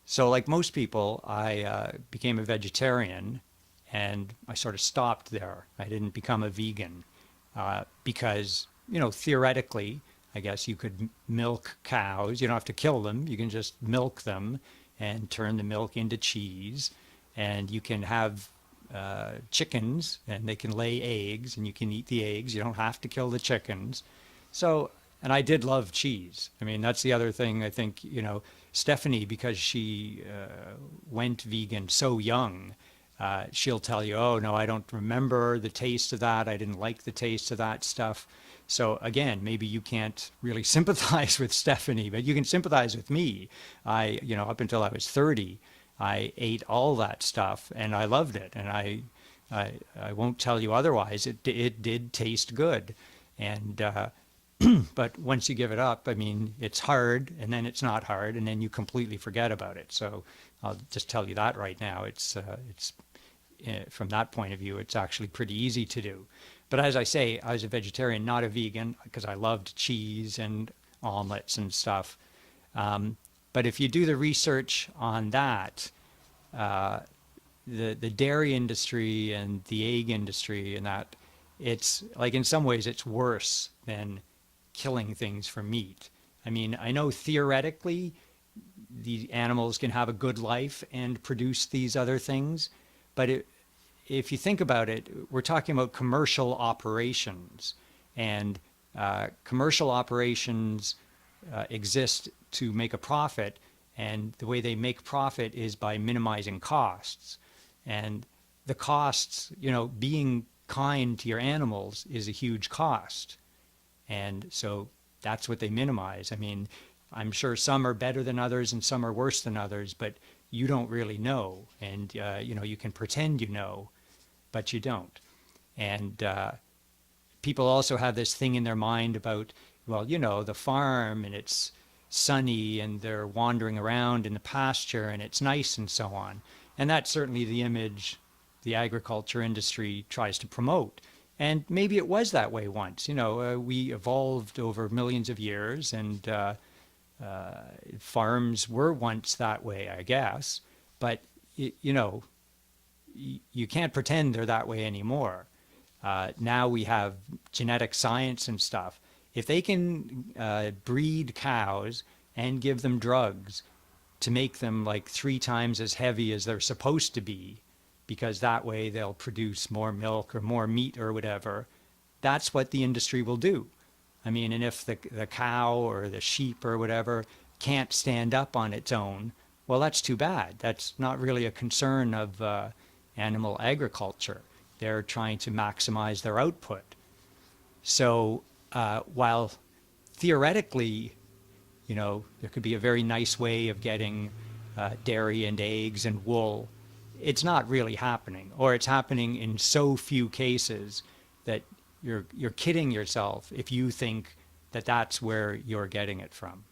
So, like most people, I became a vegetarian and I sort of stopped there. I didn't become a vegan because, theoretically, I guess you could milk cows. You don't have to kill them, you can just milk them and turn the milk into cheese. And you can have chickens and they can lay eggs and you can eat the eggs. You don't have to kill the chickens. So, and I did love cheese. I mean, that's the other thing. I think, Stephanie, because she went vegan so young, she'll tell you, oh, no, I don't remember the taste of that. I didn't like the taste of that stuff. So again, maybe you can't really sympathize with Stephanie, but you can sympathize with me. Up until I was 30, I ate all that stuff and I loved it. And I won't tell you otherwise. It did taste good. And but once you give it up, I mean, it's hard, and then it's not hard, and then you completely forget about it. So I'll just tell you that right now. It's from that point of view, it's actually pretty easy to do. But as I say, I was a vegetarian, not a vegan, because I loved cheese and omelets and stuff. But if you do the research on that, uh, the dairy industry and the egg industry and that, it's like in some ways it's worse than killing things for meat. I mean, I know theoretically the animals can have a good life and produce these other things, but if you think about it, we're talking about commercial operations, and commercial operations exist to make a profit, and the way they make profit is by minimizing costs. And the costs, being kind to your animals is a huge cost. And so that's what they minimize. I mean, I'm sure some are better than others and some are worse than others, but you don't really know. And, you can pretend you know, but you don't. And people also have this thing in their mind about, well, the farm and it's sunny and they're wandering around in the pasture and it's nice and so on. And that's certainly the image the agriculture industry tries to promote. And maybe it was that way once. We evolved over millions of years, and farms were once that way, I guess. But you can't pretend they're that way anymore. Now we have genetic science and stuff. If they can breed cows and give them drugs to make them like 3 times as heavy as they're supposed to be, because that way they'll produce more milk or more meat or whatever, that's what the industry will do. I mean, and if the cow or the sheep or whatever can't stand up on its own, well, that's too bad. That's not really a concern of animal agriculture. They're trying to maximize their output. So while theoretically, there could be a very nice way of getting dairy and eggs and wool, it's not really happening, or it's happening in so few cases that you're kidding yourself if you think that that's where you're getting it from.